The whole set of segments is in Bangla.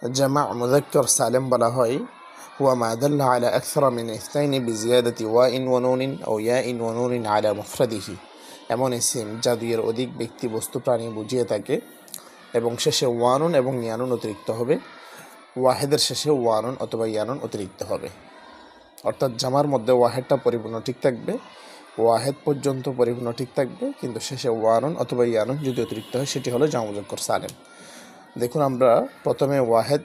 জামা মুযাক্কার সালিম বলা হয় হুয়া মা দাল্লা আলা আকসারা মিন ইসনাইনি বিজিয়াদাতি ওয়াইন ওয়া নুনিন আও ইয়াইন ওয়া নুনিন আলা মুফরাদিহি, এমন ইসিম যা দুইয়ের অধিক ব্যক্তি বস্তু প্রাণী বুঝিয়ে থাকে এবং শেষে ওয়ানুন এবং ইয়ানুন অতিরিক্ত হবে, ওয়াহেদের শেষে ওয়ানুন অথবা ইয়ানুন অতিরিক্ত হবে। অর্থাৎ জামার মধ্যে ওয়াহেদটা পরিপূর্ণ ঠিক থাকবে, ওয়াহেদ পর্যন্ত পরিপূর্ণ ঠিক থাকবে, কিন্তু শেষে ওয়ানুন অথবা ইয়ানুন যদি অতিরিক্ত হয় সেটি হলো জামা মুযাক্কার সালিম। দেখুন, আমরা প্রথমে ওয়াহেদ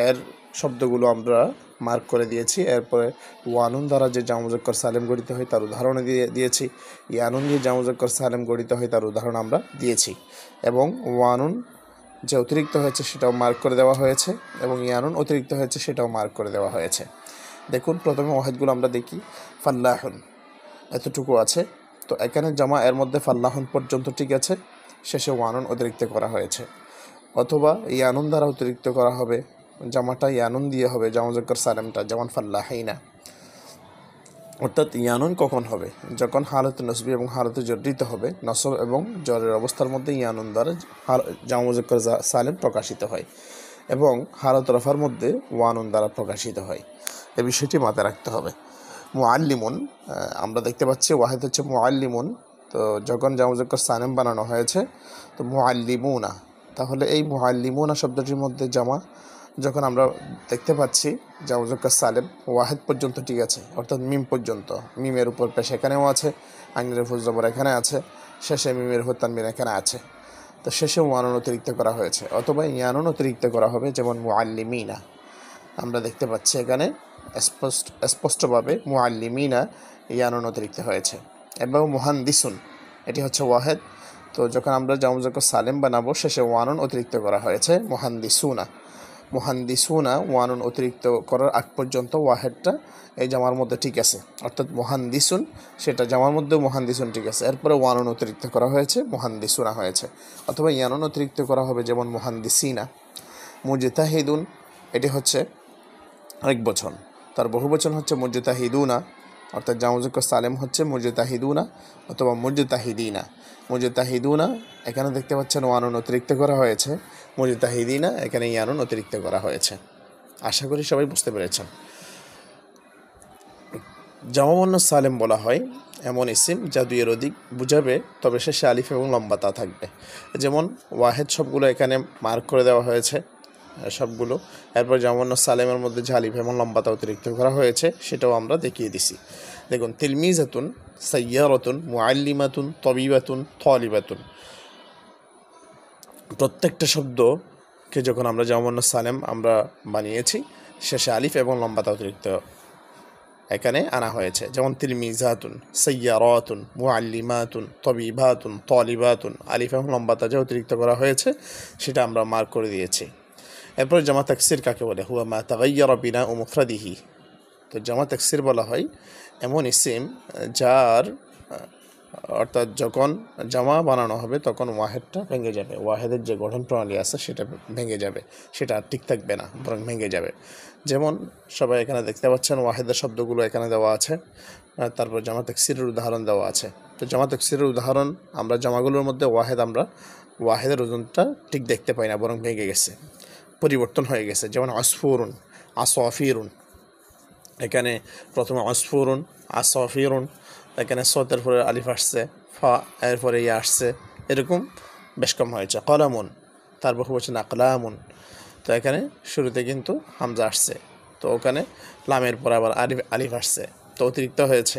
এর শব্দগুলো আমরা মার্ক করে দিয়েছি, এরপরে ওয়ানুন দ্বারা যে জামা মুযাক্কার সালিম গঠিত হয় তার উদাহরণ দিয়েছি, ইয়ানুন দিয়ে জামা মুযাক্কার সালিম গঠিত হয় তার উদাহরণ আমরা দিয়েছি, এবং ওয়ানুন যে অতিরিক্ত হয়েছে সেটাও মার্ক করে দেওয়া হয়েছে, এবং ইয়ানুন অতিরিক্ত হয়েছে সেটাও মার্ক করে দেওয়া হয়েছে। দেখুন, প্রথমে ওয়াহেদগুলো আমরা দেখি। ফাল্লাহুন এতটুকু আছে, তো এখানে জামা এর মধ্যে ফাল্লাহুন পর্যন্ত ঠিক আছে, শেষে ওয়ানুন অতিরিক্ত করা হয়েছে, অথবা ইয়ানুন দ্বারা অতিরিক্ত করা হবে, জামাটা ইয়ানুন দিয়ে হবে জামা মুযাক্কার সালিমটা, যেমন ফাল্লাহিনা। অর্থাৎ ইয়ানুন কখন হবে? যখন হালতে নসবি এবং হালতে জরিতে হবে, নসব এবং জরের অবস্থার মধ্যে ইয়ানুন দ্বারা জামা মুযাক্কার সালিম প্রকাশিত হয়, এবং হালত রফার মধ্যে ওয়ানুন দ্বারা প্রকাশিত হয়। এই বিষয়টি মাথায় রাখতে হবে। মুআল্লিমুন, আমরা দেখতে পাচ্ছি ওয়াহেদ হচ্ছে মুআল্লিমুন, তো যখন জামা মুযাক্কার সালিম বানানো হয়েছে তো মুআল্লিমুনা, তাহলে এই মুআল্লিমুনা শব্দটির মধ্যে জামা যখন আমরা দেখতে পাচ্ছি জামা মুযাক্কার সালিম ওয়াহেদ পর্যন্ত ঠিক আছে, অর্থাৎ মিম পর্যন্ত, মিমের উপর পেশ এখানেও আছে, আইনের উপর জবর এখানে আছে, শেষে মিমের উপর তানবিন এখানে আছে, তো শেষে ওয়ানুন অতিরিক্ত করা হয়েছে, অথবা ইয়ানুন অতিরিক্ত করা হবে, যেমন মুআল্লিমিনা। আমরা দেখতে পাচ্ছি এখানে স্পষ্টভাবে মুআল্লিমিনা ইয়ানুন অতিরিক্ত হয়েছে। এবং মুহান্দিসুন, এটি হচ্ছে ওয়াহেদ, তো যখন আমরা জামা মুযাক্কার সালিম বানাবো শেষে ওয়ানুন অতিরিক্ত করা হয়েছে মুহান্দিসুনা। মুহান্দিসুনা ওয়ানুন অতিরিক্ত করার আগ পর্যন্ত ওয়াহেদটা এই জামার মধ্যে ঠিক আছে, অর্থাৎ মুহান্দিসুন সেটা জামার মধ্যে মুহান্দিসুন ঠিক আছে, এরপরে ওয়ানুন অতিরিক্ত করা হয়েছে মুহান্দিসুনা হয়েছে, অথবা ইয়ানুন অতিরিক্ত করা হবে, যেমন মুহান্দিসিনা। মুজতাহিদুন, এটি হচ্ছে এক বচন, তার বহু বচন হচ্ছে মুজতাহিদুনা, অর্থাৎ জামা মুযাক্কার সালিম হচ্ছে মুজতাহিদুনা অথবা মুজতাহিদিনা। মুজতাহিদুনা এখানে দেখতে পাচ্ছেন ওয়ানুন অতিরিক্ত করা হয়েছে, মুজতাহিদিনা এখানে ইয়ানুন অতিরিক্ত করা হয়েছে। আশা করি সবাই বুঝতে পেরেছেন। জামা মুযাক্কার সালিম বলা হয় এমন ইসিম যা দুইয়ের অধিক বুঝাবে, তবে শেষে আলিফ এবং লম্বা তা থাকবে। যেমন ওয়াহেদ সবগুলো এখানে মার্ক করে দেওয়া হয়েছে সবগুলো, এরপর জামা মুযাক্কার সালিমের মধ্যে যে আলিফ এবং লম্বাতা অতিরিক্ত করা হয়েছে সেটাও আমরা দেখিয়ে দিছি। দেখুন, তিলমিজাতুন, সাইয়ারাতুন, মুআল্লিমাতুন, তবিবাতুন, তালিবাতুন, প্রত্যেকটা শব্দকে যখন আমরা জামা মুযাক্কার সালিম আমরা বানিয়েছি শেষে আলিফ এবং লম্বাতা অতিরিক্ত এখানে আনা হয়েছে, যেমন তিলমিজাতুন, সাইয়ারাতুন, মুআল্লিমাতুন, তবিবাতুন, তালিবাতুন, আলিফ এবং লম্বাতা যে অতিরিক্ত করা হয়েছে সেটা আমরা মার্ক করে দিয়েছি। এরপর জামা তাকসির কাকে বলে? হুয়া মা তাগায়্যারা বিনাউ মুফরাদিহি। তো জামা তাকসির বলা হয় এমন ইসিম যার অর্থাৎ যখন জামা বানানো হবে তখন ওয়াহেদটা ভেঙে যাবে, ওয়াহেদের যে গঠন প্রণালী আছে সেটা ভেঙে যাবে, সেটা ঠিক থাকবে না, বরং ভেঙে যাবে। যেমন সবাই এখানে দেখতে পাচ্ছেন ওয়াহেদের শব্দগুলো এখানে দেওয়া আছে, তারপর জামা তাকসিরের উদাহরণ দেওয়া আছে। তো জামা তাকসিরের উদাহরণ, আমরা জামাগুলোর মধ্যে আমরা ওয়াহেদের ওজনটা ঠিক দেখতে পাই না, বরং ভেঙে গেছে, পরিবর্তন হয়ে গেছে। যেমন আসফুরুন, আসফিরুন, এখানে প্রথমে আসফুরুন, আসফিরুন, এখানে সতের পরে আলিফ আসছে, ফা এরপরে ইয়া আসছে, এরকম বেশ কম হয়েছে। কলামুন, তার বহু বচন আকলামুন, তো এখানে শুরুতে কিন্তু হামজা আসছে, তো ওখানে লামের পর আবার আলিফ আসছে, তো অতিরিক্ত হয়েছে।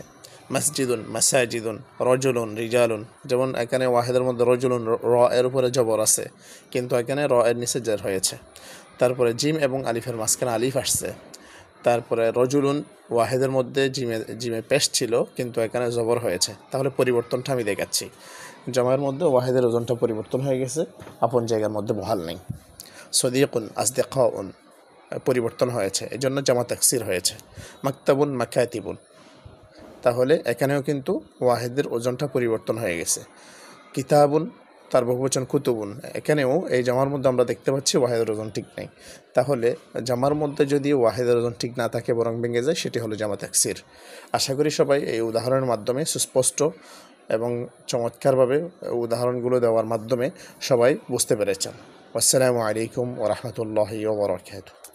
মসজিদুন, মাসাজিদুন, রজুলুন, রিজালুন, যেমন এখানে ওয়াহেদের মধ্যে রজুলুন র এর উপরে জবর আছে, কিন্তু এখানে র এর নিচে জের হয়েছে। তারপরে জিম এবং আলিফের মাঝখানে আলিফ আসছে। তারপরে রজুলুন ওয়াহেদের মধ্যে জিমে পেশ ছিল, কিন্তু এখানে জবর হয়েছে, তাহলে পরিবর্তনটা আমি দেখাচ্ছি। জামার মধ্যে ওয়াহেদের ওজনটা পরিবর্তন হয়ে গেছে, আপন জায়গার মধ্যে বহাল নেই। সদিকুন, আসদিকাউন, পরিবর্তন হয়েছে, এই জন্য জামা তাকসির হয়েছে। মাকতাবুন, মাকাতিবুন, তাহলে এখানেও কিন্তু ওয়াহেদের ওজনটা পরিবর্তন হয়ে গেছে। কিতাবুন, তার বহুবচন কুতুবুন, এখানেও এই জামার মধ্যে আমরা দেখতে পাচ্ছি ওয়াহেদের ওজন ঠিক নেই, তাহলে জামার মধ্যে যদি ওয়াহেদের ওজন ঠিক না থাকে বরং ভেঙে যায়, সেটি হলো জামা তাকসির। আশা করি সবাই এই উদাহরণের মাধ্যমে সুস্পষ্ট এবং চমৎকারভাবে উদাহরণগুলো দেওয়ার মাধ্যমে সবাই বুঝতে পেরেছেন। আসসালামু আলাইকুম ওয়া রাহমাতুল্লাহি ওয়া বারাকাতুহু।